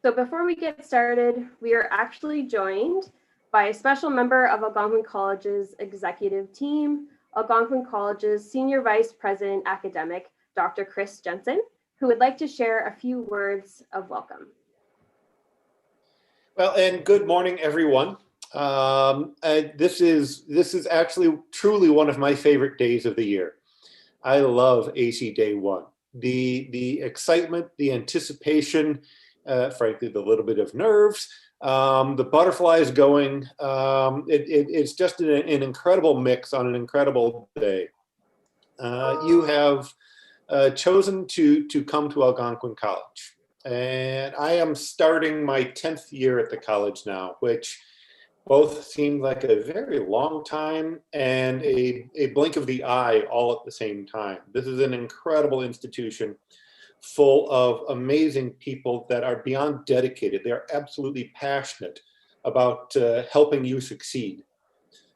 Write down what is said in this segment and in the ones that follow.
So before we get started, we are actually joined by a special member of Algonquin College's executive team, Algonquin College's Senior Vice President Academic, Dr. Chris Jensen, who would like to share a few words of welcome. Well, and good morning, everyone. This is actually truly one of my favorite days of the year. I love AC Day 1. The excitement, the anticipation, frankly, the little bit of nerves, the butterflies going. It's just an incredible mix on an incredible day. You have chosen to come to Algonquin College. And I am starting my 10th year at the college now, which both seem like a very long time and a blink of the eye all at the same time. This is an incredible institution full of amazing people that are beyond dedicated. They are absolutely passionate about helping you succeed.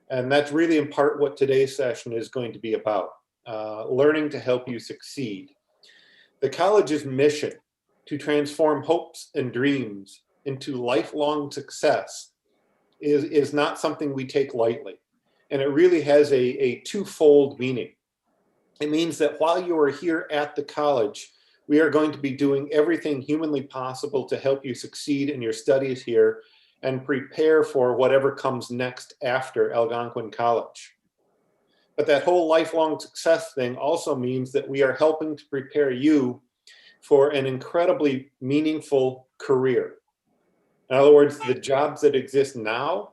And that's really in part what today's session is going to be about, learning to help you succeed. The college's mission to transform hopes and dreams into lifelong success is not something we take lightly. And it really has a twofold meaning. It means that while you are here at the college, we are going to be doing everything humanly possible to help you succeed in your studies here and prepare for whatever comes next after Algonquin College. But that whole lifelong success thing also means that we are helping to prepare you for an incredibly meaningful career. In other words, the jobs that exist now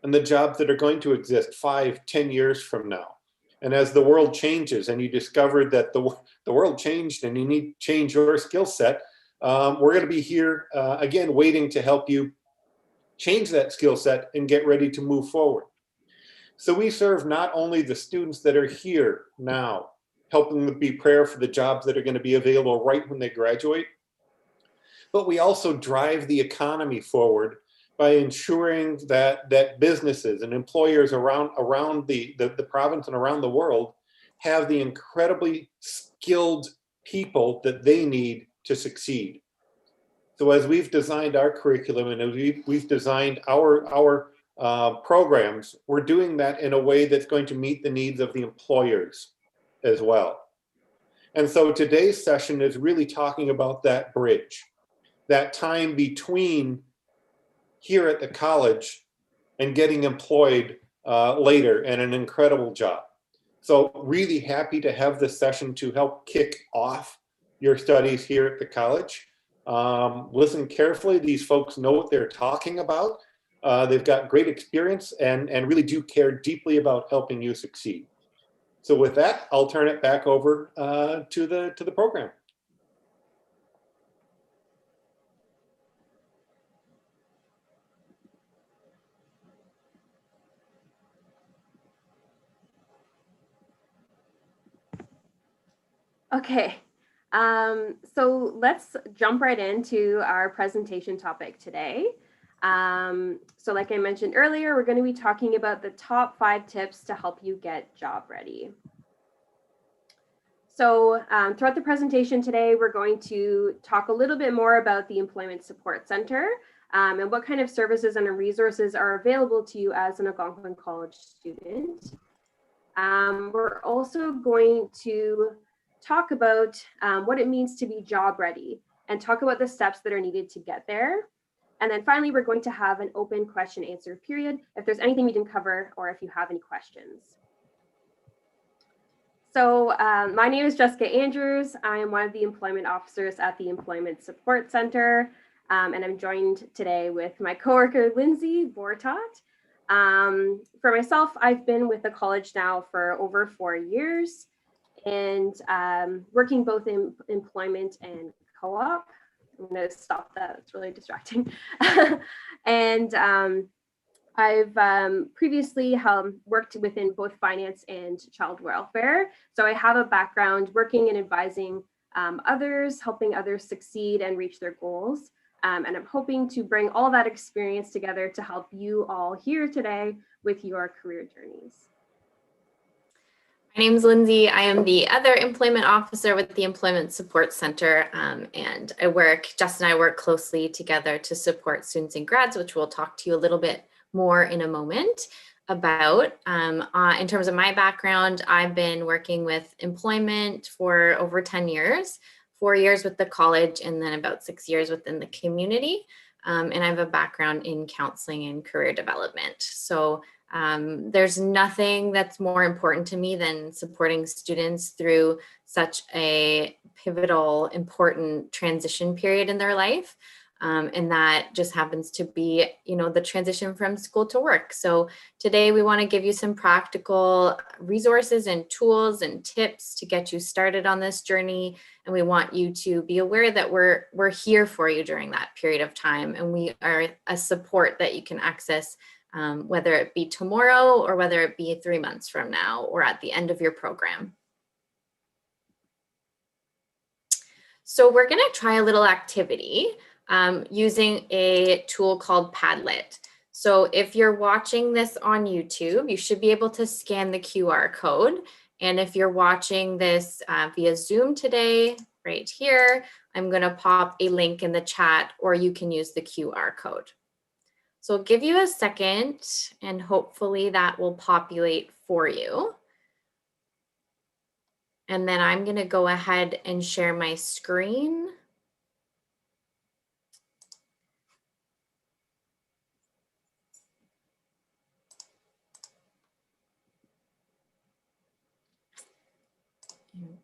and the jobs that are going to exist 5, 10 years from now. And as the world changes and you discover that the world changed and you need to change your skill set, we're going to be here again, waiting to help you change that skill set and get ready to move forward. So we serve not only the students that are here now, helping them prepare for the jobs that are going to be available right when they graduate, but we also drive the economy forward by ensuring that businesses and employers around the province and around the world have the incredibly skilled people that they need to succeed. So as we've designed our curriculum and as we've designed our programs, we're doing that in a way that's going to meet the needs of the employers as well. And so today's session is really talking about that bridge, that time between here at the college and getting employed later in an incredible job. So really happy to have this session to help kick off your studies here at the college. Listen carefully, these folks know what they're talking about. They've got great experience and really do care deeply about helping you succeed. So with that, I'll turn it back over to the program. Okay, so let's jump right into our presentation topic today. So like I mentioned earlier, we're going to be talking about the top 5 tips to help you get job ready. So throughout the presentation today, we're going to talk a little bit more about the Employment Support Center and what kind of services and resources are available to you as an Algonquin College student. We're also going to talk about what it means to be job ready and talk about the steps that are needed to get there. And then finally, we're going to have an open question answer period if there's anything we didn't cover or if you have any questions. So my name is Jessica Andrews. I am one of the employment officers at the Employment Support Center. And I'm joined today with my coworker, Lindsay Bortot. For myself, I've been with the college now for over 4 years and working both in employment and co-op. I'm going to stop that, it's really distracting. And I've previously worked within both finance and child welfare. So I have a background working and advising others, helping others succeed and reach their goals. And I'm hoping to bring all that experience together to help you all here today with your career journeys. My name's Lindsay. I am the other employment officer with the Employment Support Center, and Jess and I work closely together to support students and grads, which we'll talk to you a little bit more in a moment about. In terms of my background, I've been working with employment for over 10 years, 4 years with the college, and then about 6 years within the community. And I have a background in counseling and career development. So there's nothing that's more important to me than supporting students through such a pivotal, important transition period in their life. And that just happens to be, the transition from school to work. So today we want to give you some practical resources and tools and tips to get you started on this journey. And we want you to be aware that we're here for you during that period of time. And we are a support that you can access, whether it be tomorrow or whether it be 3 months from now or at the end of your program. So we're going to try a little activity using a tool called Padlet. So if you're watching this on YouTube, you should be able to scan the QR code. And if you're watching this via Zoom today, right here, I'm going to pop a link in the chat, or you can use the QR code. So I'll give you a second and hopefully that will populate for you. And then I'm going to go ahead and share my screen.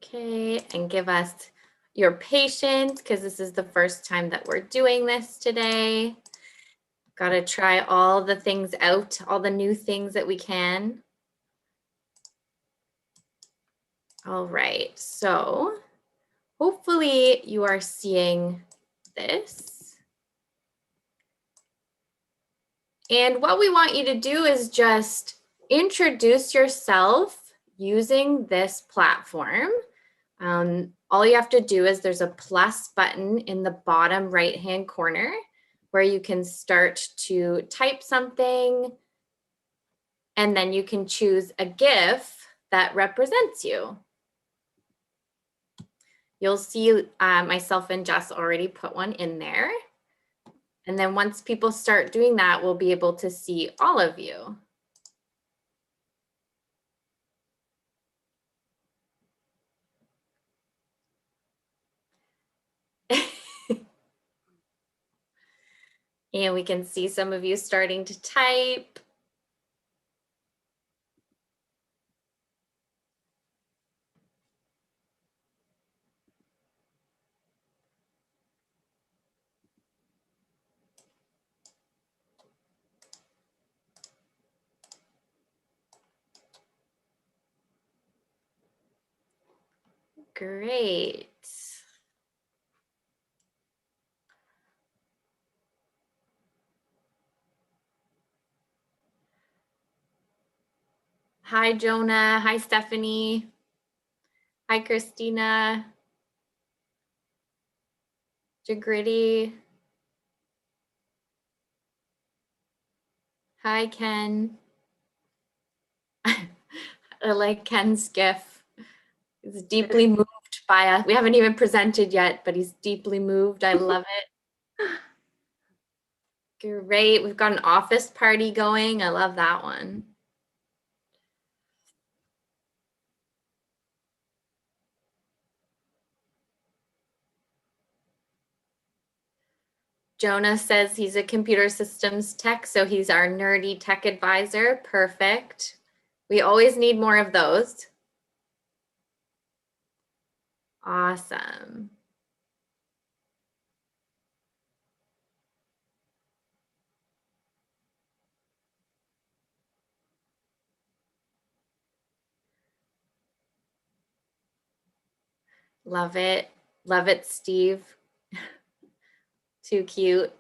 Okay, and give us your patience because this is the first time that we're doing this today. Got to try all the things out, all the new things that we can. All right, so hopefully you are seeing this. And what we want you to do is just introduce yourself using this platform. All you have to do is there's a plus button in the bottom right-hand corner where you can start to type something, and then you can choose a GIF that represents you. You'll see myself and Jess already put one in there. And then once people start doing that, we'll be able to see all of you. And we can see some of you starting to type. Great. Hi, Jonah. Hi, Stephanie. Hi, Christina. Jagritty. Hi, Ken. I like Ken's GIF. He's deeply moved by us. We haven't even presented yet, but he's deeply moved. I love it. Great. We've got an office party going. I love that one. Jonah says he's a computer systems tech, so he's our nerdy tech advisor. Perfect. We always need more of those. Awesome. Love it. Love it, Steve. Too cute.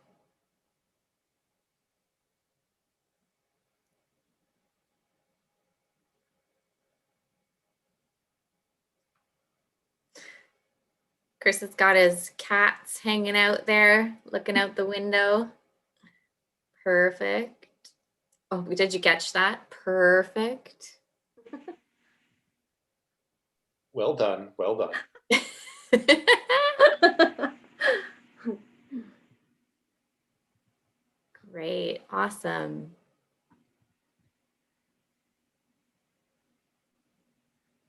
Chris has got his cats hanging out there, looking out the window. Perfect. Oh, did you catch that? Perfect. Well done, well done. Great, awesome.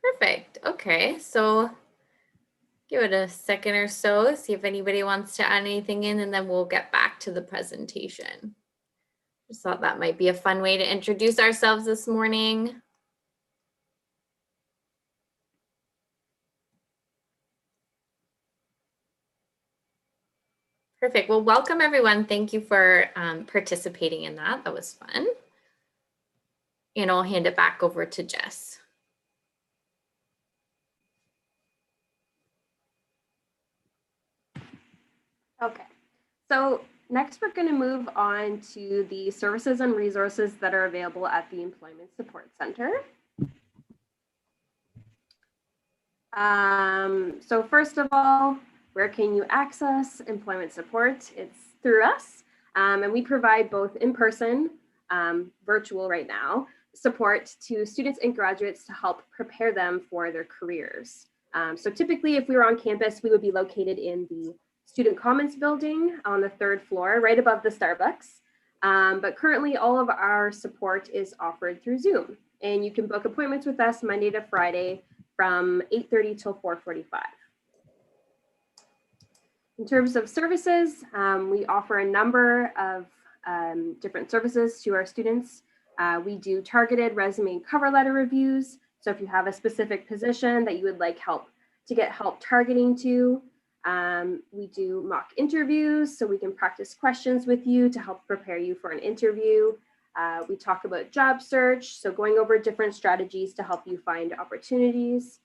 Perfect, okay, so give it a second or so, see if anybody wants to add anything in, and then we'll get back to the presentation. Just thought that might be a fun way to introduce ourselves this morning. Perfect. Well, welcome everyone. Thank you for participating in that. That was fun. And I'll hand it back over to Jess. Okay, so next we're going to move on to the services and resources that are available at the Employment Support Center. So first of all, where can you access employment support? It's through us, and we provide both in-person, virtual right now, support to students and graduates to help prepare them for their careers. So typically, if we were on campus, we would be located in the Student Commons building on the 3rd floor, right above the Starbucks. But currently, all of our support is offered through Zoom, and you can book appointments with us Monday to Friday from 8:30 till 4:45. In terms of services, we offer a number of different services to our students. We do targeted resume and cover letter reviews. So if you have a specific position that you would like get help targeting to, we do mock interviews so we can practice questions with you to help prepare you for an interview. We talk about job search, so going over different strategies to help you find opportunities.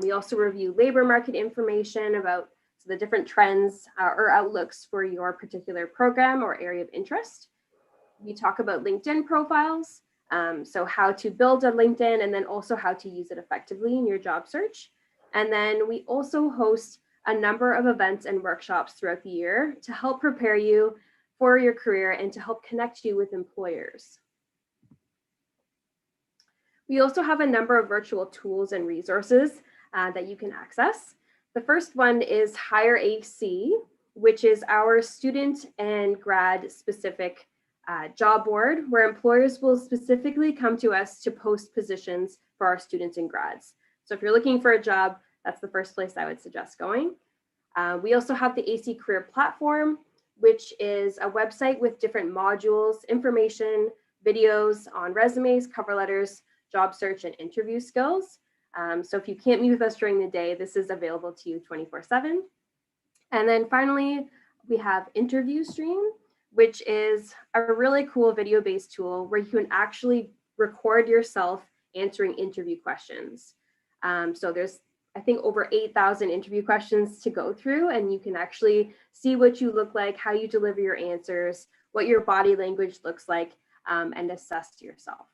We also review labor market information about the different trends or outlooks for your particular program or area of interest. We talk about LinkedIn profiles, so how to build a LinkedIn and then also how to use it effectively in your job search. And then we also host a number of events and workshops throughout the year to help prepare you for your career and to help connect you with employers. We also have a number of virtual tools and resources that you can access. The first one is Hire AC, which is our student and grad specific job board where employers will specifically come to us to post positions for our students and grads. So if you're looking for a job, that's the first place I would suggest going. We also have the AC Career Platform, which is a website with different modules, information, videos on resumes, cover letters, job search, and interview skills. So if you can't meet with us during the day, this is available to you 24/7. And then finally, we have Interview Stream, which is a really cool video-based tool where you can actually record yourself answering interview questions. So there's, I think, over 8,000 interview questions to go through, and you can actually see what you look like, how you deliver your answers, what your body language looks like, and assess yourself.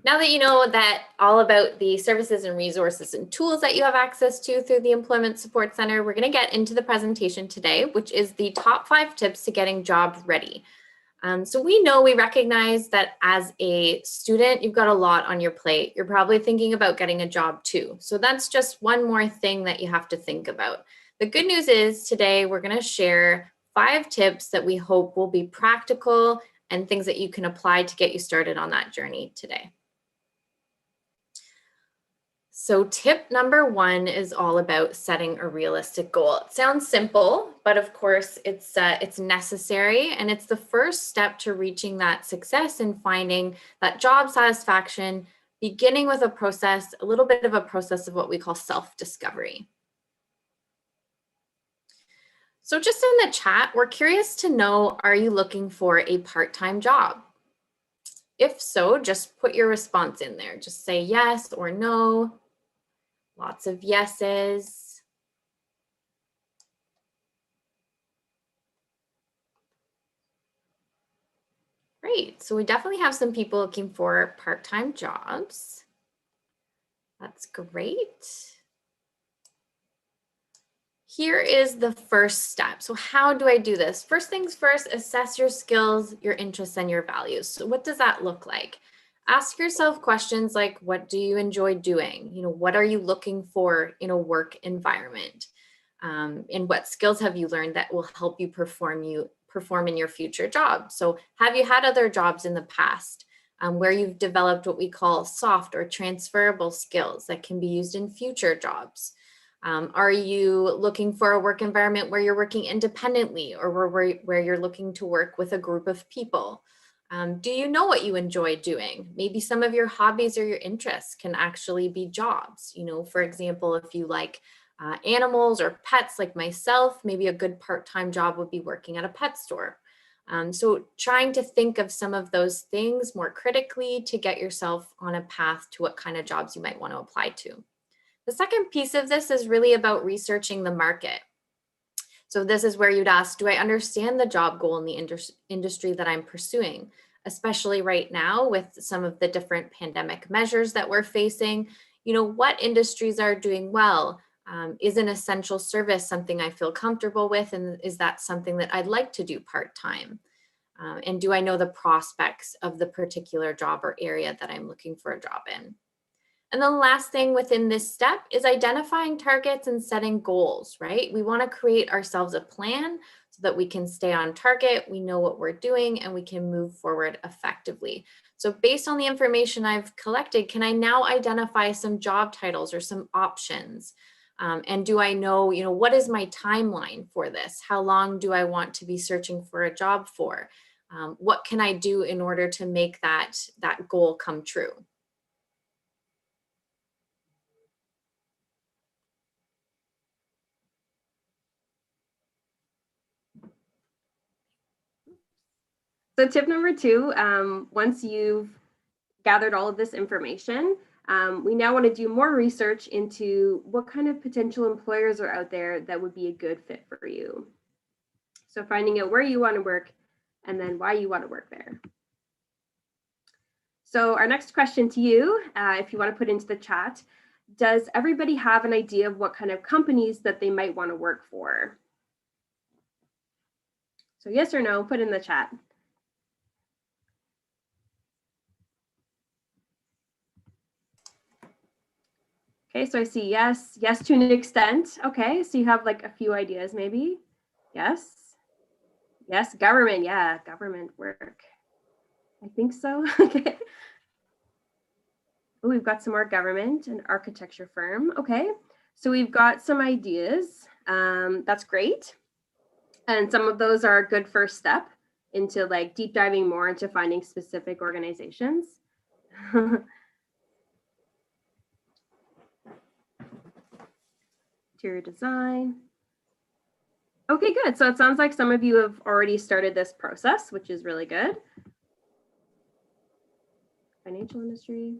Now that you know that all about the services and resources and tools that you have access to through the Employment Support Center, we're going to get into the presentation today, which is the top 5 tips to getting job ready. So we recognize that as a student, you've got a lot on your plate. You're probably thinking about getting a job too. So that's just one more thing that you have to think about. The good news is today we're going to share 5 tips that we hope will be practical and things that you can apply to get you started on that journey today. So tip number 1 is all about setting a realistic goal. It sounds simple, but of course it's necessary, and it's the first step to reaching that success and finding that job satisfaction, beginning with a little bit of a process of what we call self-discovery. So just in the chat, we're curious to know, are you looking for a part-time job? If so, just put your response in there. Just say yes or no. Lots of yeses. Great. So we definitely have some people looking for part-time jobs. That's great. Here is the first step. So how do I do this? First things first, assess your skills, your interests, and your values. So what does that look like? Ask yourself questions like, what do you enjoy doing? What are you looking for in a work environment? And what skills have you learned that will help you perform in your future job? So have you had other jobs in the past where you've developed what we call soft or transferable skills that can be used in future jobs? Are you looking for a work environment where you're working independently or where you're looking to work with a group of people? Do you know what you enjoy doing? Maybe some of your hobbies or your interests can actually be jobs. For example, if you like animals or pets like myself, maybe a good part-time job would be working at a pet store. So trying to think of some of those things more critically to get yourself on a path to what kind of jobs you might want to apply to. The second piece of this is really about researching the market. So this is where you'd ask, do I understand the job goal in the industry that I'm pursuing? Especially right now with some of the different pandemic measures that we're facing, what industries are doing well? Is an essential service something I feel comfortable with? And is that something that I'd like to do part-time? And do I know the prospects of the particular job or area that I'm looking for a job in? And the last thing within this step is identifying targets and setting goals, right? We want to create ourselves a plan so that we can stay on target, we know what we're doing, and we can move forward effectively. So based on the information I've collected, can I now identify some job titles or some options? And do I know, what is my timeline for this? How long do I want to be searching for a job for? What can I do in order to make that goal come true? So tip number 2, once you've gathered all of this information, we now want to do more research into what kind of potential employers are out there that would be a good fit for you. So finding out where you want to work and then why you want to work there. So our next question to you, if you want to put into the chat, does everybody have an idea of what kind of companies that they might want to work for? So yes or no, put in the chat. Okay, so I see yes to an extent. Okay, so you have like a few ideas maybe. Yes, government, yeah, government work. I think so, okay. Oh, we've got some more government and architecture firm. Okay, so we've got some ideas. That's great. And some of those are a good first step into like deep diving more into finding specific organizations. Interior design. Okay, good. So it sounds like some of you have already started this process, which is really good. Financial industry.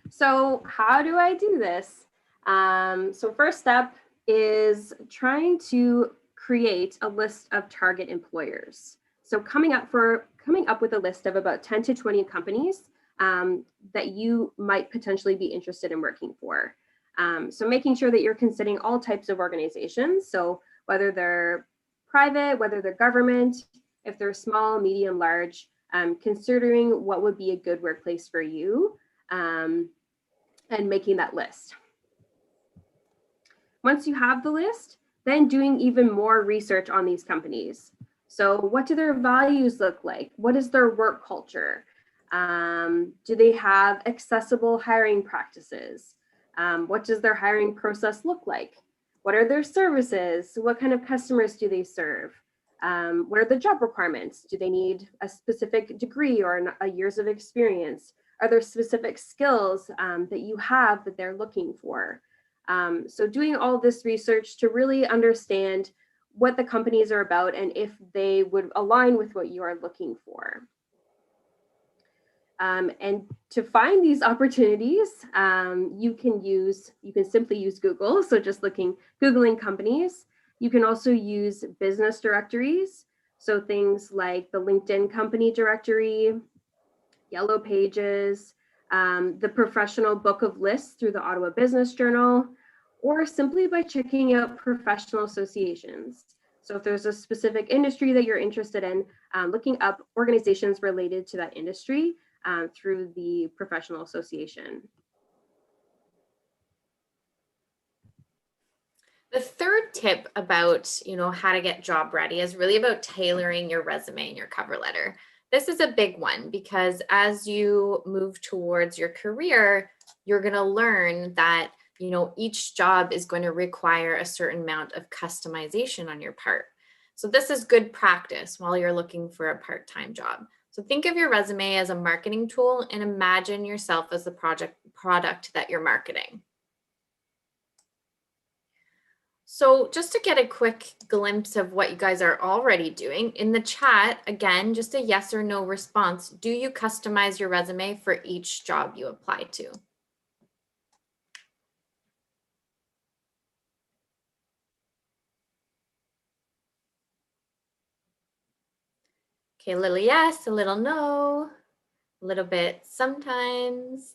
So how do I do this? So first step is trying to create a list of target employers. So coming up with a list of about 10 to 20 companies that you might potentially be interested in working for. So making sure that you're considering all types of organizations. So whether they're private, whether they're government, if they're small, medium, large, considering what would be a good workplace for you and making that list. Once you have the list, then doing even more research on these companies. So what do their values look like? What is their work culture? Do they have accessible hiring practices? What does their hiring process look like? What are their services? What kind of customers do they serve? What are the job requirements? Do they need a specific degree or a years of experience? Are there specific skills that you have that they're looking for? So doing all this research to really understand what the companies are about and if they would align with what you are looking for. And to find these opportunities, you can simply use Google. So just Googling companies. You can also use business directories. So things like the LinkedIn company directory, Yellow Pages. the professional book of lists through the Ottawa Business Journal, or simply by checking out professional associations. So if there's a specific industry that you're interested in, looking up organizations related to that industry through the professional association. The third tip about, how to get job ready is really about tailoring your resume and your cover letter. This is a big one because as you move towards your career, you're going to learn that, each job is going to require a certain amount of customization on your part. So this is good practice while you're looking for a part-time job. So think of your resume as a marketing tool and imagine yourself as the product that you're marketing. So just to get a quick glimpse of what you guys are already doing, in the chat, again, just a yes or no response. Do you customize your resume for each job you apply to? Okay, a little yes, a little no, a little bit sometimes.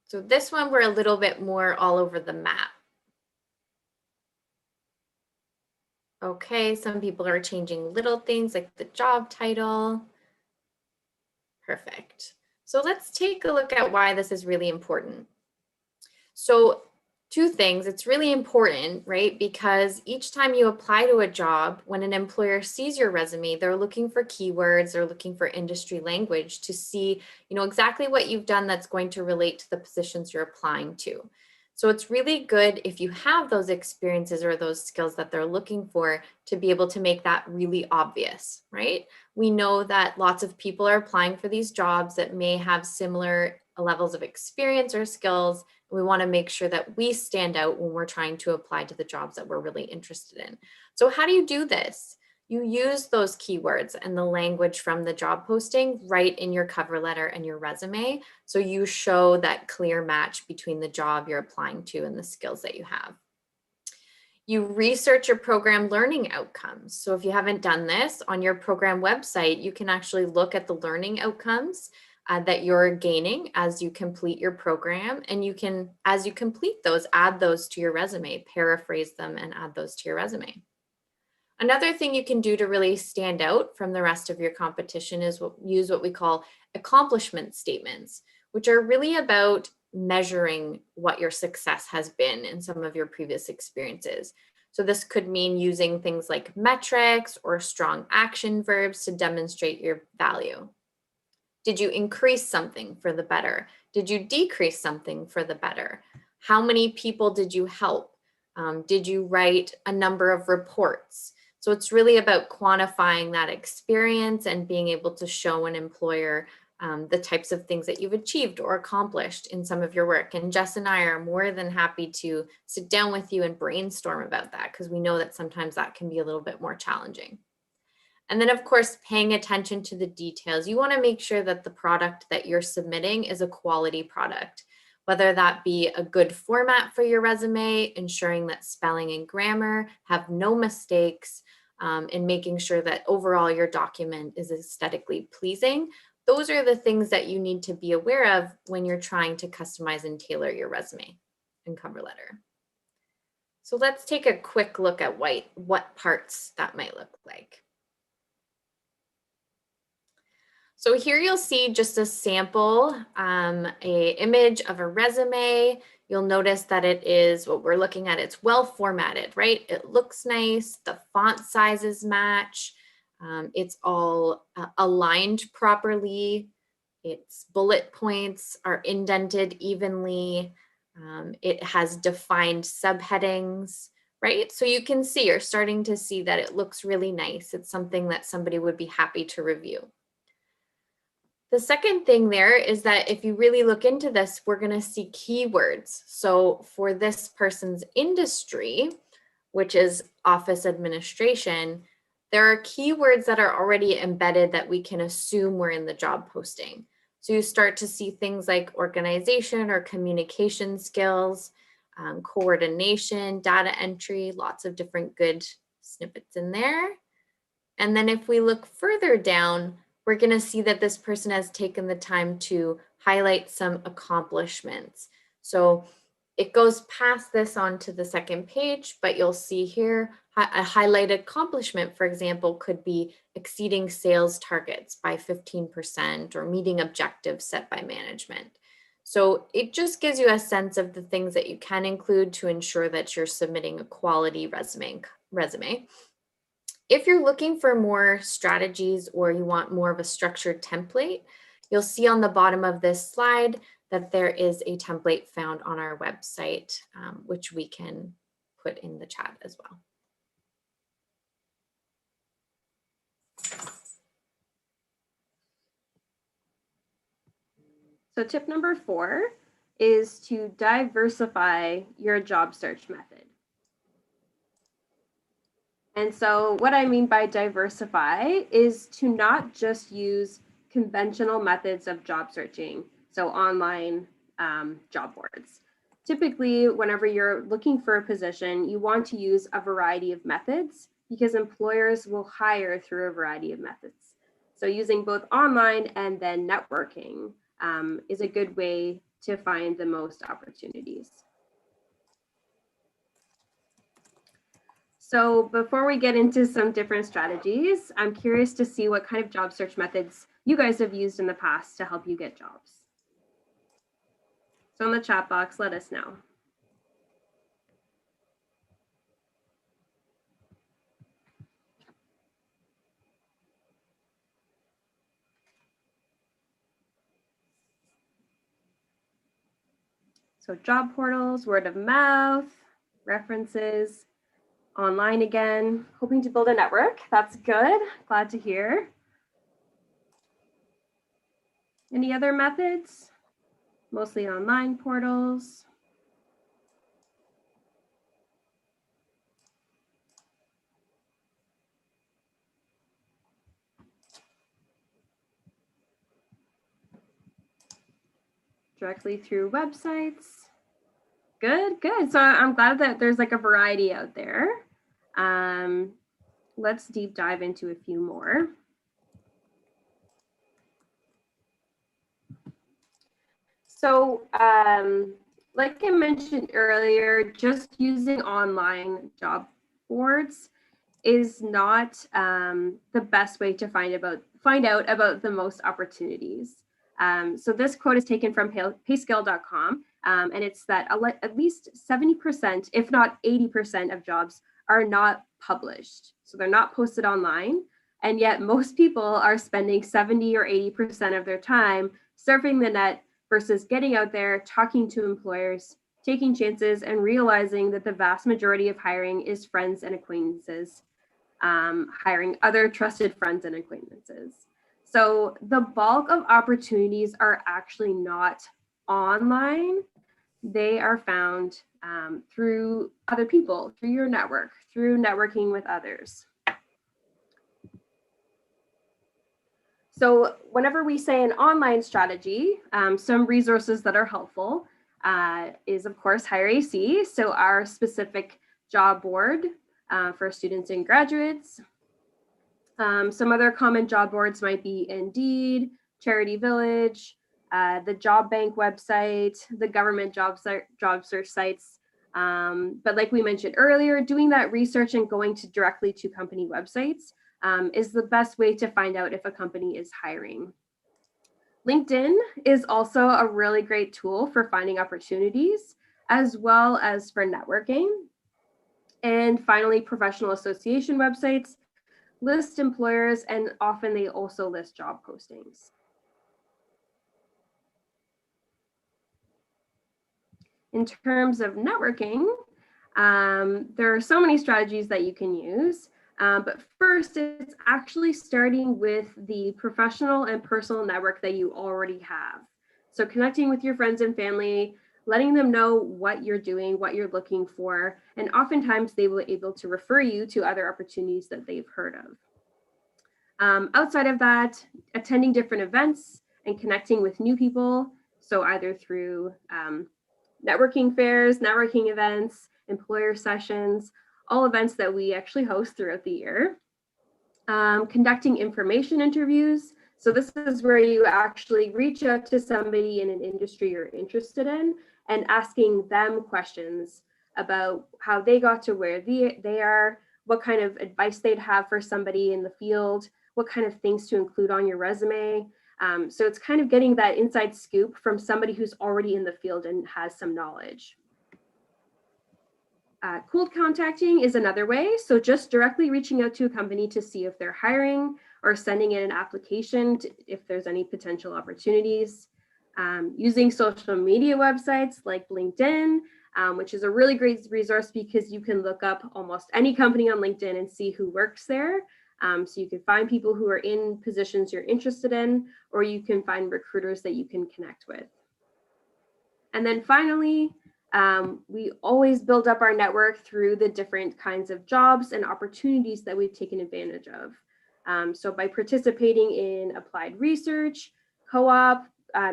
So this one, we're a little bit more all over the map. Okay, some people are changing little things like the job title. Perfect. So let's take a look at why this is really important. So two things, it's really important, right? Because each time you apply to a job, when an employer sees your resume, they're looking for keywords, they're looking for industry language to see, exactly what you've done that's going to relate to the positions you're applying to. So it's really good if you have those experiences or those skills that they're looking for to be able to make that really obvious, right? We know that lots of people are applying for these jobs that may have similar levels of experience or skills. We want to make sure that we stand out when we're trying to apply to the jobs that we're really interested in. So how do you do this? You use those keywords and the language from the job posting right in your cover letter and your resume. So you show that clear match between the job you're applying to and the skills that you have. You research your program learning outcomes. So if you haven't done this, on your program website, you can actually look at the learning outcomes that you're gaining as you complete your program. And you can, as you complete those, add those to your resume, paraphrase them and add those to your resume. Another thing you can do to really stand out from the rest of your competition is use what we call accomplishment statements, which are really about measuring what your success has been in some of your previous experiences. So this could mean using things like metrics or strong action verbs to demonstrate your value. Did you increase something for the better? Did you decrease something for the better? How many people did you help? Did you write a number of reports? So it's really about quantifying that experience and being able to show an employer the types of things that you've achieved or accomplished in some of your work. And Jess and I are more than happy to sit down with you and brainstorm about that because we know that sometimes that can be a little bit more challenging. And then, of course, paying attention to the details. You want to make sure that the product that you're submitting is a quality product, whether that be a good format for your resume, ensuring that spelling and grammar have no mistakes, and making sure that overall your document is aesthetically pleasing. Those are the things that you need to be aware of when you're trying to customize and tailor your resume and cover letter. So let's take a quick look at what parts that might look like. So here you'll see just a sample, an image of a resume. You'll notice that it is what we're looking at. It's well formatted, right? It looks nice. The font sizes match. It's all aligned properly. Its bullet points are indented evenly. It has defined subheadings, right? So you can see, you're starting to see that it looks really nice. It's something that somebody would be happy to review. The second thing there is that if you really look into this, we're going to see keywords. So for this person's industry, which is office administration, there are keywords that are already embedded that we can assume were in the job posting. So you start to see things like organization or communication skills, coordination, data entry, lots of different good snippets in there. And then if we look further down, we're going to see that this person has taken the time to highlight some accomplishments. So it goes past this onto the second page, but you'll see here a highlighted accomplishment, for example, could be exceeding sales targets by 15% or meeting objectives set by management. So it just gives you a sense of the things that you can include to ensure that you're submitting a quality resume. If you're looking for more strategies or you want more of a structured template, you'll see on the bottom of this slide that there is a template found on our website, which we can put in the chat as well. So tip number 4 is to diversify your job search method. And so what I mean by diversify is to not just use conventional methods of job searching, so online job boards. Typically, whenever you're looking for a position, you want to use a variety of methods because employers will hire through a variety of methods. So using both online and then networking is a good way to find the most opportunities. So before we get into some different strategies, I'm curious to see what kind of job search methods you guys have used in the past to help you get jobs. So in the chat box, let us know. So job portals, word of mouth, references, online again, hoping to build a network. That's good. Glad to hear. Any other methods? Mostly online portals. Directly through websites. Good, good. So I'm glad that there's like a variety out there. Let's deep dive into a few more. So like I mentioned earlier, just using online job boards is not the best way to find out about the most opportunities. So this quote is taken from payscale.com, and it's that at least 70%, if not 80% of jobs are not published. So they're not posted online, and yet most people are spending 70 or 80% of their time surfing the net versus getting out there, talking to employers, taking chances, and realizing that the vast majority of hiring is friends and acquaintances, hiring other trusted friends and acquaintances. So the bulk of opportunities are actually not online. They are found through other people, through your network, through networking with others. So whenever we say an online strategy, some resources that are helpful is, of course, Hire AC, so our specific job board for students and graduates. Some other common job boards might be Indeed, Charity Village, the Job Bank website, the government job search sites. But like we mentioned earlier, doing that research and going directly to company websites is the best way to find out if a company is hiring. LinkedIn is also a really great tool for finding opportunities as well as for networking. And finally, professional association websites list employers, and often they also list job postings. In terms of networking, there are so many strategies that you can use. But first, it's actually starting with the professional and personal network that you already have. So connecting with your friends and family, letting them know what you're doing, what you're looking for, and oftentimes they will be able to refer you to other opportunities that they've heard of. Outside of that, attending different events and connecting with new people. So either through networking fairs, networking events, employer sessions, all events that we actually host throughout the year. Conducting information interviews. So this is where you actually reach out to somebody in an industry you're interested in and asking them questions about how they got to where they are, what kind of advice they'd have for somebody in the field, what kind of things to include on your resume. So it's kind of getting that inside scoop from somebody who's already in the field and has some knowledge. Cold contacting is another way. So just directly reaching out to a company to see if they're hiring or sending in an application if there's any potential opportunities. Using social media websites like LinkedIn, which is a really great resource because you can look up almost any company on LinkedIn and see who works there. So you can find people who are in positions you're interested in, or you can find recruiters that you can connect with. And then finally, we always build up our network through the different kinds of jobs and opportunities that we've taken advantage of. So by participating in applied research, co-op,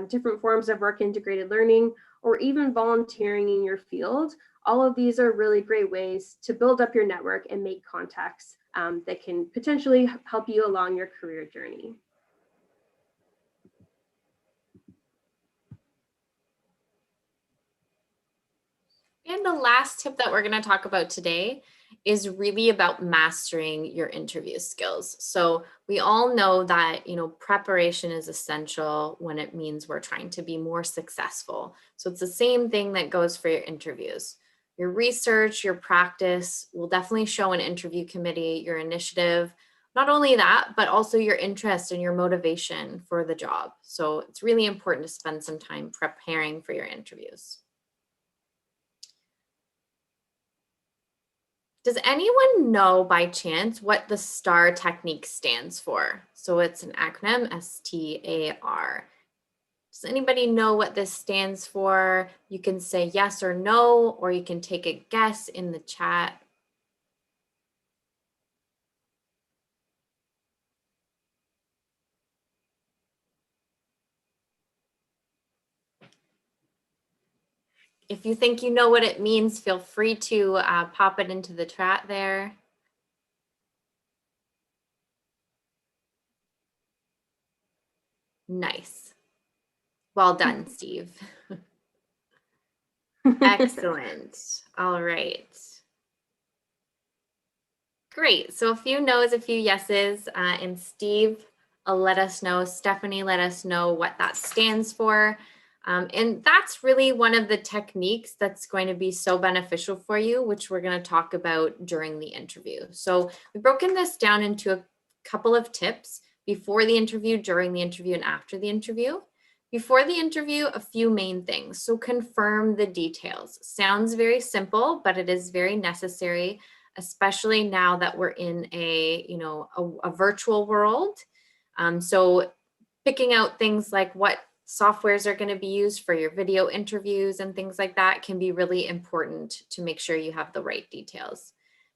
different forms of work integrated learning, or even volunteering in your field, all of these are really great ways to build up your network and make contacts that can potentially help you along your career journey. And the last tip that we're going to talk about today is really about mastering your interview skills. So we all know that, preparation is essential when it means we're trying to be more successful. So it's the same thing that goes for your interviews. Your research, your practice will definitely show an interview committee your initiative. Not only that, but also your interest and your motivation for the job. So it's really important to spend some time preparing for your interviews. Does anyone know by chance what the S.T.A.R technique stands for? So it's an acronym, S.T.A.R. Does anybody know what this stands for? You can say yes or no, or you can take a guess in the chat. If you think you know what it means, feel free to pop it into the chat there. Nice. Well done, Steve. Excellent. All right. Great. So a few no's, a few yeses, and Steve let us know, Stephanie let us know what that stands for. And that's really one of the techniques that's going to be so beneficial for you, which we're going to talk about during the interview. So we've broken this down into a couple of tips before the interview, during the interview, and after the interview. Before the interview, a few main things. So confirm the details. Sounds very simple, but it is very necessary, especially now that we're in a virtual world. So picking out things like what softwares are going to be used for your video interviews and things like that can be really important to make sure you have the right details.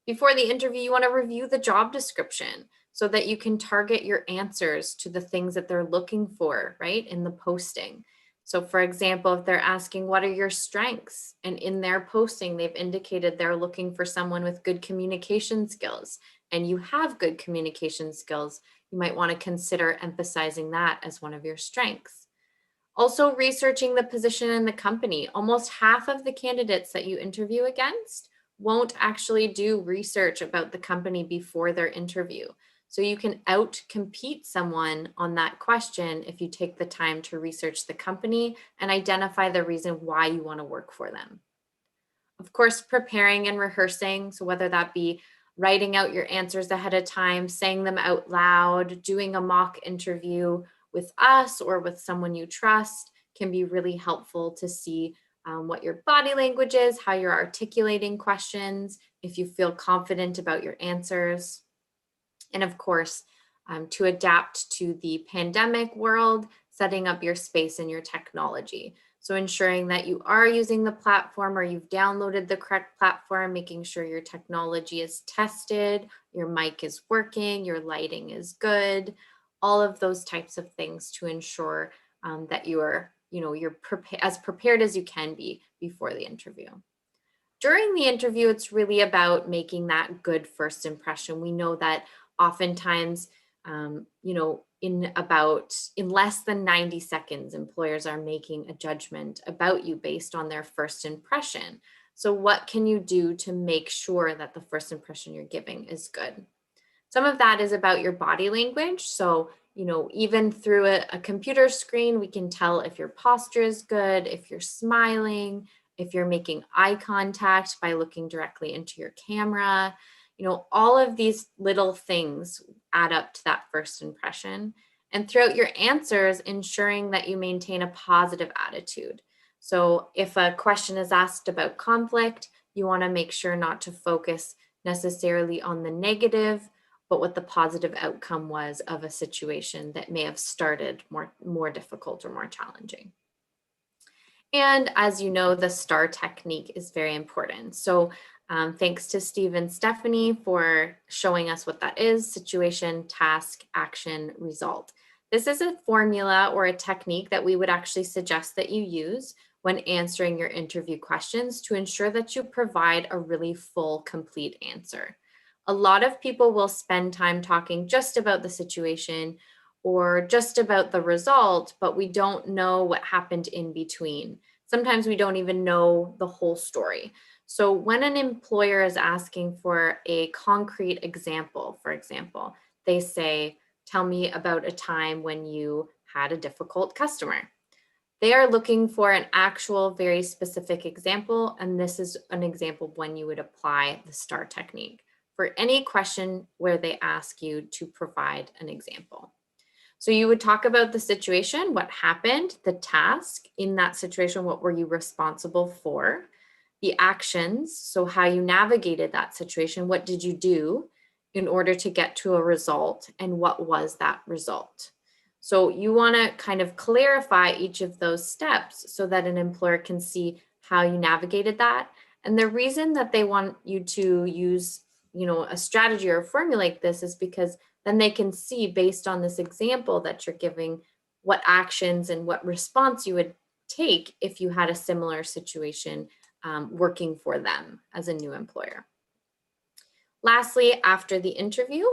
Before the interview, you want to review the job description so that you can target your answers to the things that they're looking for, right, in the posting. So for example, if they're asking, what are your strengths? And in their posting, they've indicated they're looking for someone with good communication skills, and you have good communication skills, you might want to consider emphasizing that as one of your strengths. Also, researching the position in the company. Almost half of the candidates that you interview against won't actually do research about the company before their interview. So you can out-compete someone on that question if you take the time to research the company and identify the reason why you want to work for them. Of course, preparing and rehearsing. So whether that be writing out your answers ahead of time, saying them out loud, doing a mock interview with us or with someone you trust can be really helpful to see what your body language is, how you're articulating questions, if you feel confident about your answers. And of course, to adapt to the pandemic world, setting up your space and your technology. So ensuring that you are using the platform or you've downloaded the correct platform, making sure your technology is tested, your mic is working, your lighting is good, all of those types of things to ensure that you're as prepared as you can be before the interview. During the interview, it's really about making that good first impression. We know that oftentimes, in less than 90 seconds, employers are making a judgment about you based on their first impression. So what can you do to make sure that the first impression you're giving is good? Some of that is about your body language. So, even through a computer screen, we can tell if your posture is good, if you're smiling, if you're making eye contact by looking directly into your camera. All of these little things add up to that first impression. And throughout your answers, ensuring that you maintain a positive attitude. So if a question is asked about conflict, you want to make sure not to focus necessarily on the negative, but what the positive outcome was of a situation that may have started more difficult or more challenging. And as you know, the STAR technique is very important. So thanks to Steve and Stephanie for showing us what that is: situation, task, action, result. This is a formula or a technique that we would actually suggest that you use when answering your interview questions to ensure that you provide a really full, complete answer. A lot of people will spend time talking just about the situation or just about the result, but we don't know what happened in between. Sometimes we don't even know the whole story. So when an employer is asking for a concrete example, for example, they say, "Tell me about a time when you had a difficult customer." They are looking for an actual, very specific example, and this is an example when you would apply the STAR technique for any question where they ask you to provide an example. So you would talk about the situation, what happened, the task in that situation, what were you responsible for, the actions, so how you navigated that situation, what did you do in order to get to a result, and what was that result? So you want to kind of clarify each of those steps so that an employer can see how you navigated that. And the reason that they want you to use, a strategy or a formula like this is because then they can see, based on this example that you're giving, what actions and what response you would take if you had a similar situation working for them as a new employer. Lastly, after the interview,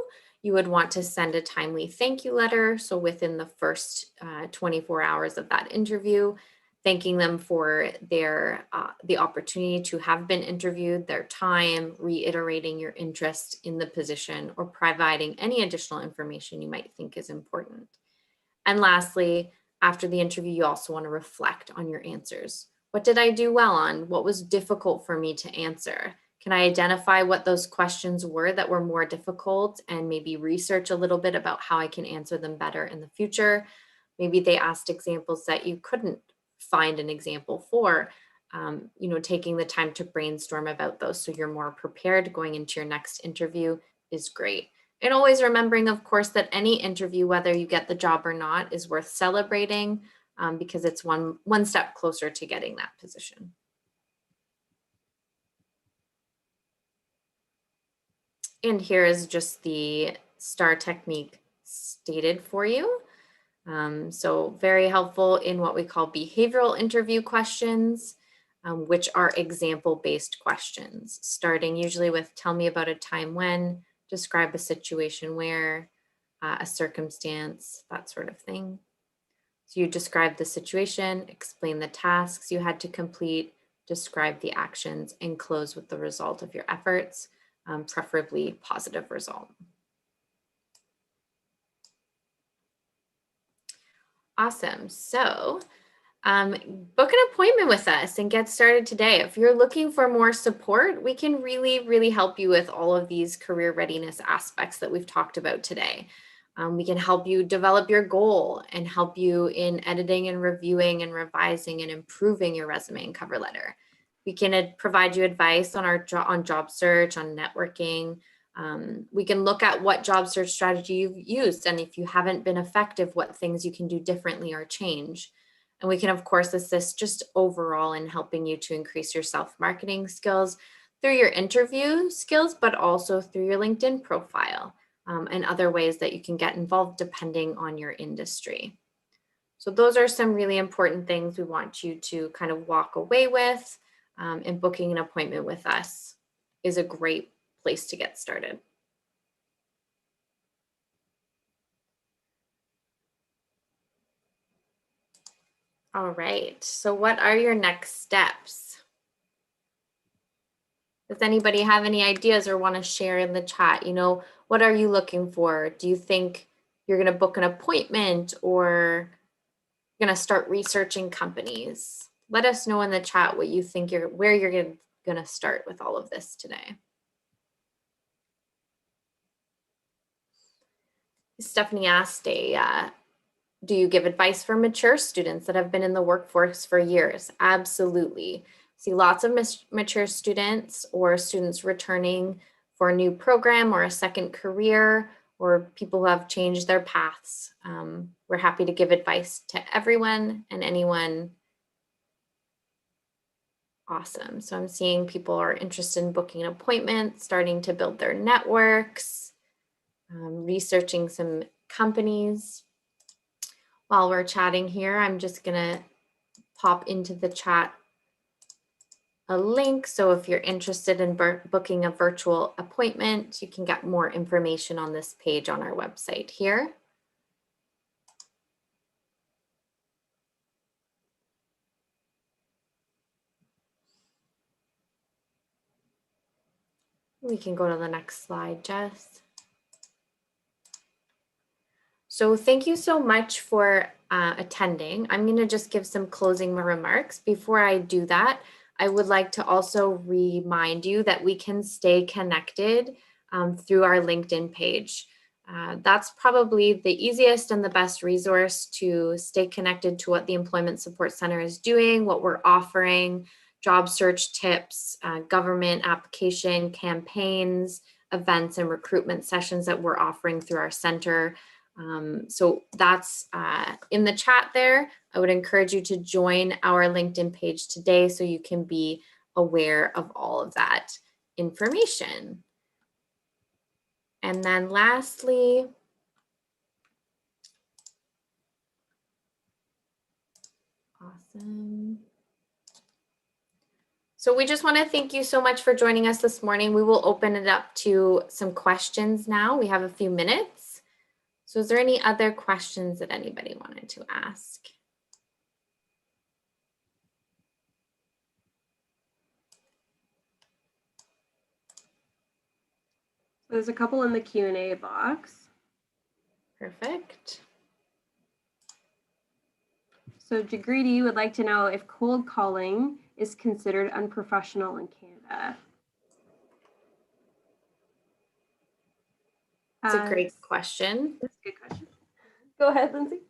you would want to send a timely thank you letter. So within the first 24 hours of that interview, thanking them for the opportunity to have been interviewed, their time, reiterating your interest in the position, or providing any additional information you might think is important. And lastly, after the interview, you also want to reflect on your answers. What did I do well on? What was difficult for me to answer? Can I identify what those questions were that were more difficult and maybe research a little bit about how I can answer them better in the future? Maybe they asked examples that you couldn't find an example for, taking the time to brainstorm about those so you're more prepared going into your next interview is great. And always remembering, of course, that any interview, whether you get the job or not, is worth celebrating because it's one step closer to getting that position. And here is just the STAR technique stated for you. So very helpful in what we call behavioral interview questions, which are example-based questions, starting usually with "tell me about a time when," "describe a situation where," a circumstance, that sort of thing. So you describe the situation, explain the tasks you had to complete, describe the actions, and close with the result of your efforts, preferably positive result. Awesome. So book an appointment with us and get started today. If you're looking for more support, we can really, really help you with all of these career readiness aspects that we've talked about today. We can help you develop your goal and help you in editing and reviewing and revising and improving your resume and cover letter. We can provide you advice on job search, on networking. We can look at what job search strategy you've used, and if you haven't been effective, what things you can do differently or change. And we can, of course, assist just overall in helping you to increase your self-marketing skills through your interview skills, but also through your LinkedIn profile and other ways that you can get involved depending on your industry. So those are some really important things we want you to kind of walk away with, and booking an appointment with us is a great place to get started. All right, so what are your next steps? Does anybody have any ideas or want to share in the chat? You know, what are you looking for? Do you think you're going to book an appointment or you're going to start researching companies? Let us know in the chat what you think where you're going to start with all of this today. Stephanie asked do you give advice for mature students that have been in the workforce for years? Absolutely. See lots of mature students or students returning for a new program or a second career or people who have changed their paths. We're happy to give advice to everyone and anyone. Awesome. So I'm seeing people are interested in booking an appointment, starting to build their networks, researching some companies. While we're chatting here, I'm just going to pop into the chat a link. So if you're interested in booking a virtual appointment, you can get more information on this page on our website here. We can go to the next slide, Jess. So thank you so much for attending. I'm going to just give some closing remarks. Before I do that, I would like to also remind you that we can stay connected through our LinkedIn page. That's probably the easiest and the best resource to stay connected to what the Employment Support Center is doing, what we're offering, job search tips, government application campaigns, events and recruitment sessions that we're offering through our center. So that's in the chat there. I would encourage you to join our LinkedIn page today so you can be aware of all of that information. And then lastly, awesome. So we just want to thank you so much for joining us this morning. We will open it up to some questions now. We have a few minutes. So is there any other questions that anybody wanted to ask? There's a couple in the Q&A box. Perfect. So Jagridi would like to know if cold calling is considered unprofessional in Canada. That's a great question. That's a good question. Go ahead, Lindsay.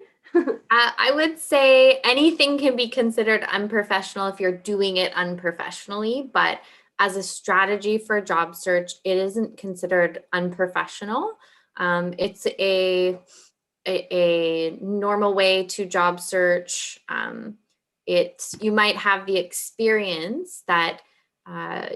I would say anything can be considered unprofessional if you're doing it unprofessionally, but as a strategy for a job search, it isn't considered unprofessional. It's a normal way to job search. You might have the experience that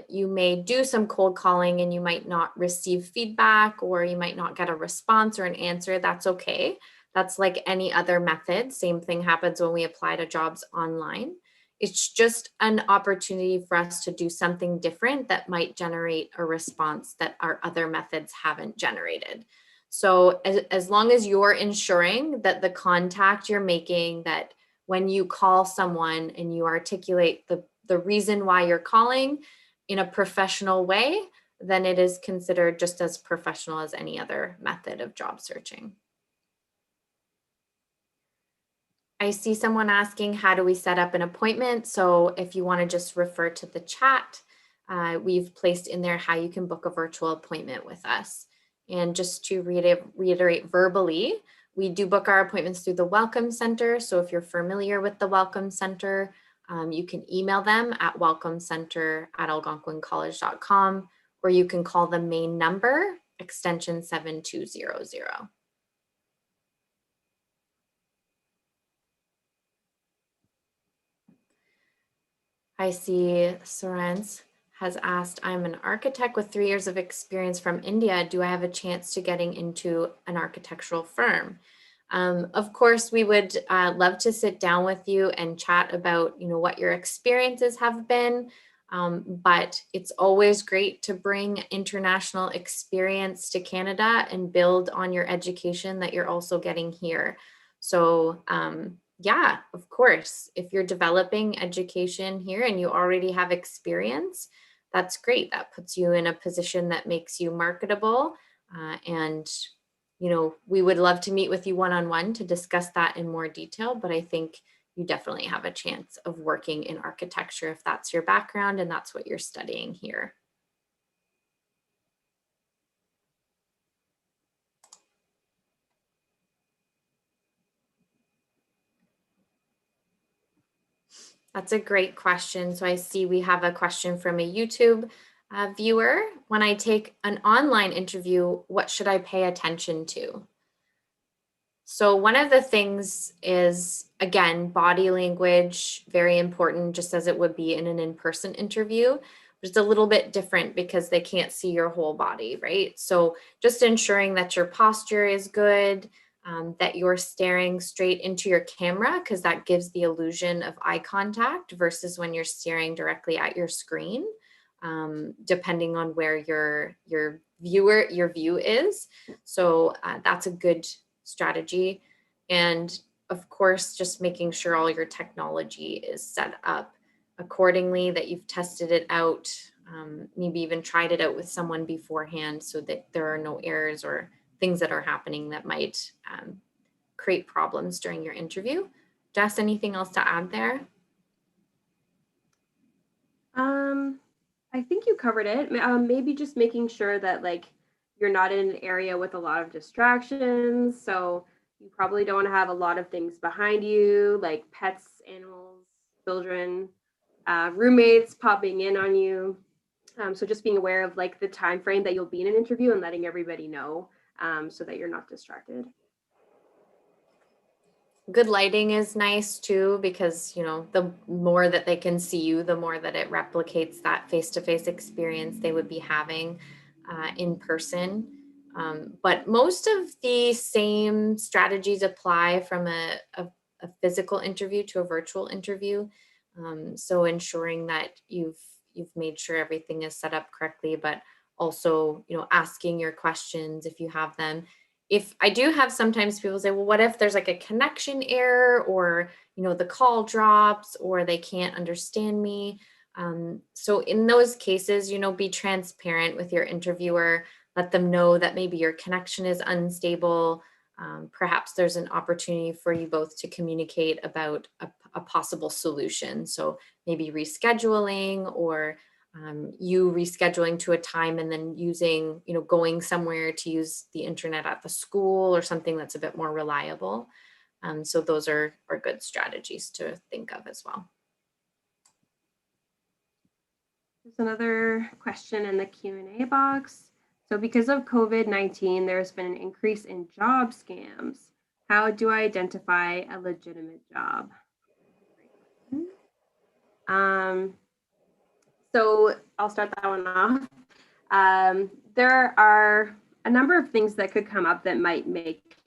you may do some cold calling and you might not receive feedback, or you might not get a response or an answer. That's okay. That's like any other method. Same thing happens when we apply to jobs online. It's just an opportunity for us to do something different that might generate a response that our other methods haven't generated. So as long as you're ensuring that the contact you're making, that when you call someone and you articulate the reason why you're calling in a professional way, then it is considered just as professional as any other method of job searching. I see someone asking, how do we set up an appointment? So if you want to just refer to the chat, we've placed in there how you can book a virtual appointment with us. And just to reiterate verbally, we do book our appointments through the Welcome Center. So if you're familiar with the Welcome Center, you can email them at welcomecenter@algonquincollege.com, or you can call the main number, extension 7200. I see Sorens has asked, I'm an architect with 3 years of experience from India. Do I have a chance to getting into an architectural firm? Of course, we would love to sit down with you and chat about, what your experiences have been. But it's always great to bring international experience to Canada and build on your education that you're also getting here. So Yeah, of course. If you're developing education here and you already have experience, that's great. That puts you in a position that makes you marketable. And, we would love to meet with you one-on-one to discuss that in more detail, but I think you definitely have a chance of working in architecture if that's your background and that's what you're studying here. That's a great question. So I see we have a question from a YouTube viewer. When I take an online interview, what should I pay attention to? So one of the things is, again, body language, very important, just as it would be in an in-person interview. It's a little bit different because they can't see your whole body, right? So just ensuring that your posture is good, that you're staring straight into your camera, because that gives the illusion of eye contact versus when you're staring directly at your screen, depending on where your view is. So that's a good strategy. And of course, just making sure all your technology is set up accordingly, that you've tested it out, maybe even tried it out with someone beforehand so that there are no errors or things that are happening that might create problems during your interview. Jess, anything else to add there? I think you covered it. Maybe just making sure that like you're not in an area with a lot of distractions. So you probably don't have a lot of things behind you, like pets, animals, children, roommates popping in on you. So just being aware of like the time frame that you'll be in an interview and letting everybody know, so that you're not distracted. Good lighting is nice too, because the more that they can see you, the more that it replicates that face-to-face experience they would be having in person. But most of the same strategies apply from a physical interview to a virtual interview. So ensuring that you've made sure everything is set up correctly, but also asking your questions if you have them. If I do have, sometimes people say, well, what if there's like a connection error, or the call drops, or they can't understand me? So in those cases, be transparent with your interviewer. Let them know that maybe your connection is unstable. Perhaps there's an opportunity for you both to communicate about a possible solution. So maybe rescheduling, or you rescheduling to a time and then using, going somewhere to use the internet at the school or something that's a bit more reliable. So those are good strategies to think of as well. There's another question in the Q&A box. So because of COVID-19, there's been an increase in job scams. How do I identify a legitimate job? So I'll start that one off. There are a number of things that could come up that might make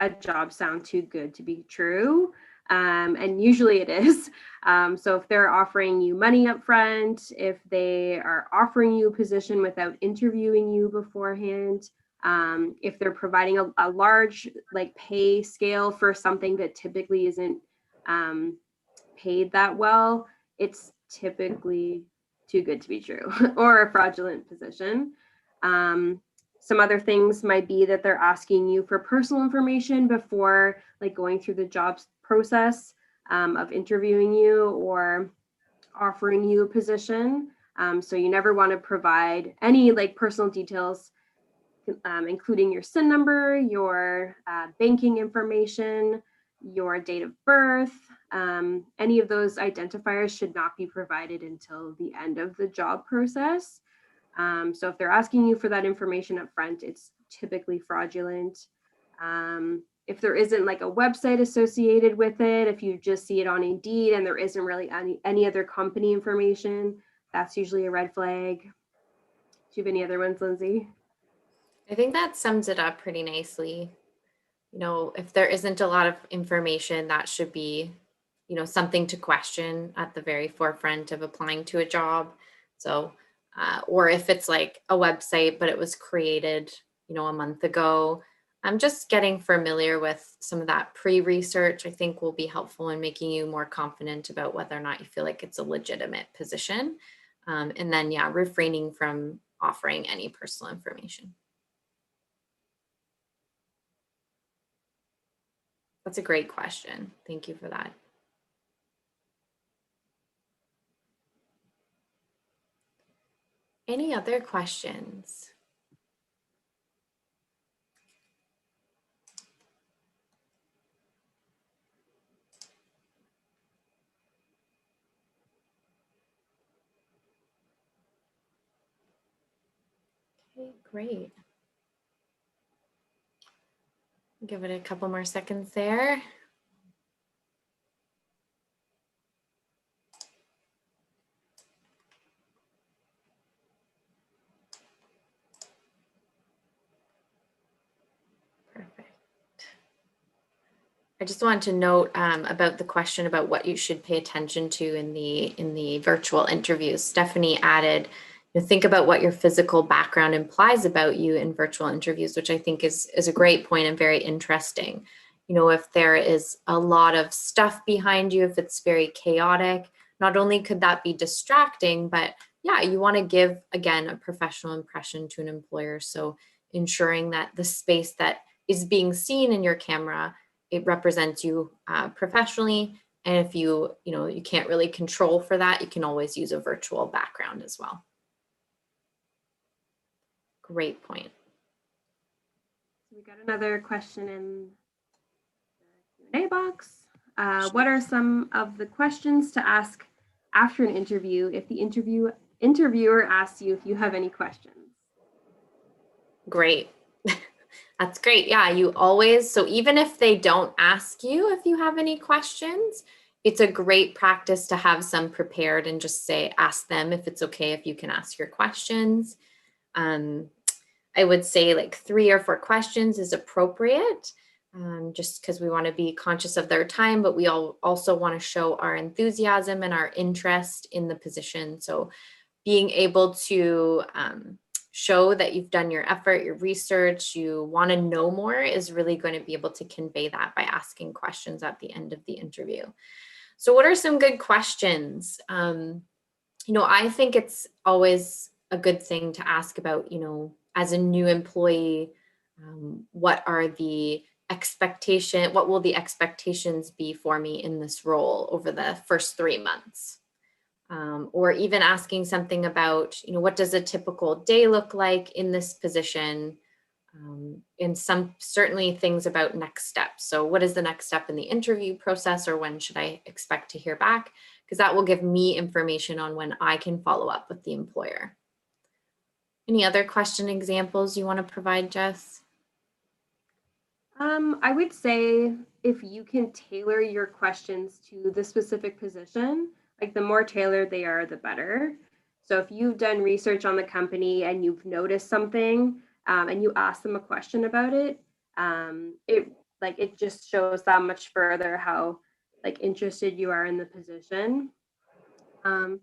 a job sound too good to be true. And usually it is. So if they're offering you money up front, if they are offering you a position without interviewing you beforehand, if they're providing a large like pay scale for something that typically isn't paid that well, it's typically too good to be true or a fraudulent position. Some other things might be that they're asking you for personal information before like going through the jobs process of interviewing you or offering you a position. So you never want to provide any like personal details, including your SIN number, your banking information, your date of birth. Any of those identifiers should not be provided until the end of the job process. So if they're asking you for that information up front, it's typically fraudulent. If there isn't like a website associated with it, if you just see it on Indeed and there isn't really any other company information, that's usually a red flag. Do you have any other ones, Lindsay? I think that sums it up pretty nicely. If there isn't a lot of information, that should be, something to question at the very forefront of applying to a job. So, or if it's like a website, but it was created, a month ago, Just getting familiar with some of that pre-research, I think, will be helpful in making you more confident about whether or not you feel like it's a legitimate position. And then, yeah, refraining from offering any personal information. That's a great question. Thank you for that. Any other questions? Okay, great. Give it a couple more seconds there. Perfect. I just wanted to note about the question about what you should pay attention to in the virtual interviews. Stephanie added, think about what your physical background implies about you in virtual interviews, which I think is a great point and very interesting. If there is a lot of stuff behind you, if it's very chaotic, not only could that be distracting, but yeah, you want to give, again, a professional impression to an employer. So ensuring that the space that is being seen in your camera, it represents you professionally. And if you can't really control for that, you can always use a virtual background as well. Great point. So we got another question in the Q&A box. What are some of the questions to ask after an interview if the interviewer asks you if you have any questions? Great. That's great. Yeah, you always, so even if they don't ask you if you have any questions, it's a great practice to have some prepared and just ask them if it's okay if you can ask your questions. I would say like 3 or 4 questions is appropriate, just because we want to be conscious of their time, but we also want to show our enthusiasm and our interest in the position. So being able to show that you've done your effort, your research, you want to know more is really going to be able to convey that by asking questions at the end of the interview. So what are some good questions? I think it's always a good thing to ask about, as a new employee, what will the expectations be for me in this role over the first 3 months? Or even asking something about, what does a typical day look like in this position? And certainly things about next steps. So what is the next step in the interview process, or when should I expect to hear back? Because that will give me information on when I can follow up with the employer. Any other question examples you want to provide, Jess? I would say if you can tailor your questions to the specific position, like the more tailored they are, the better. So if you've done research on the company and you've noticed something and you ask them a question about it, it just shows that much further how interested you are in the position. Some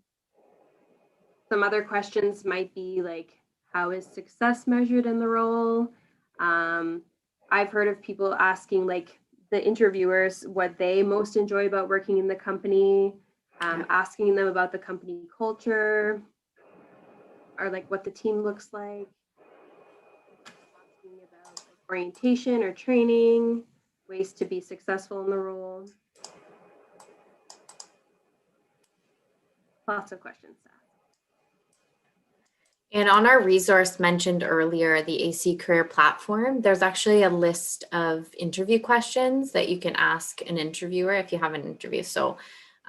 other questions might be like, how is success measured in the role? I've heard of people asking the interviewers what they most enjoy about working in the company, asking them about the company culture, or what the team looks like, asking about orientation or training, ways to be successful in the role. Lots of questions to ask. And on our resource mentioned earlier, the AC Career Platform, there's actually a list of interview questions that you can ask an interviewer if you have an interview. So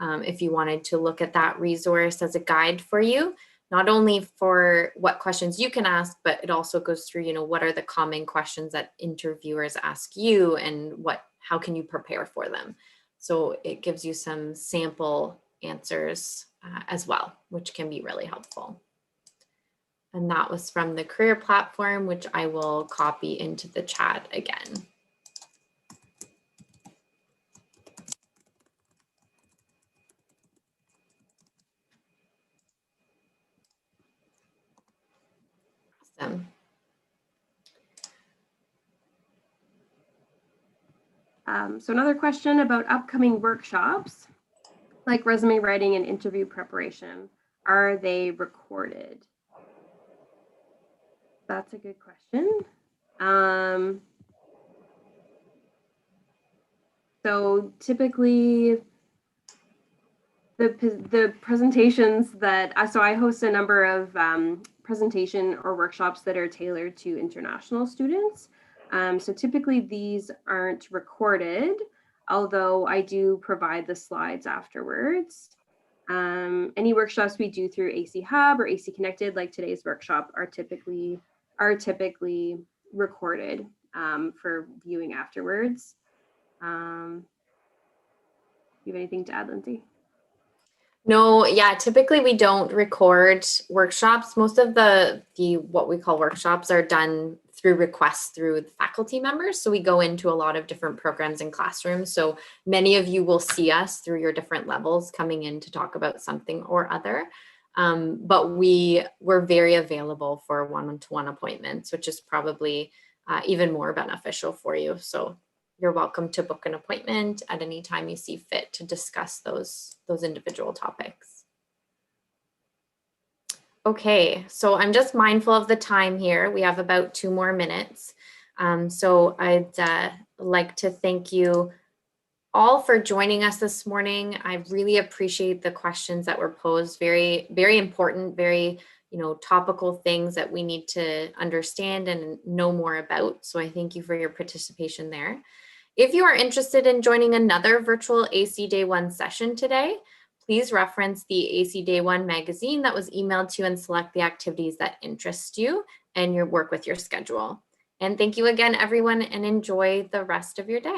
if you wanted to look at that resource as a guide for you, not only for what questions you can ask, but it also goes through, what are the common questions that interviewers ask you and how can you prepare for them? So it gives you some sample answers as well, which can be really helpful. And that was from the career platform, which I will copy into the chat again. Awesome. So another question about upcoming workshops, like resume writing and interview preparation. Are they recorded? That's a good question. So typically the presentations that, so I host a number of presentation or workshops that are tailored to international students. So typically these aren't recorded, although I do provide the slides afterwards. Any workshops we do through AC Hub or AC Connected, like today's workshop, are typically recorded for viewing afterwards. You have anything to add, Lindsay? No, yeah, typically we don't record workshops. Most of the what we call workshops are done through requests through the faculty members. So we go into a lot of different programs and classrooms. So many of you will see us through your different levels coming in to talk about something or other. But we're very available for one-to-one appointments, which is probably even more beneficial for you. So you're welcome to book an appointment at any time you see fit to discuss those individual topics. Okay, so I'm just mindful of the time here. We have about 2 more minutes. So I'd like to thank you all for joining us this morning. I really appreciate the questions that were posed. Very, very important, very topical things that we need to understand and know more about. So I thank you for your participation there. If you are interested in joining another virtual AC Day 1 session today, please reference the AC Day 1 magazine that was emailed to you and select the activities that interest you and your work with your schedule. And thank you again, everyone, and enjoy the rest of your day.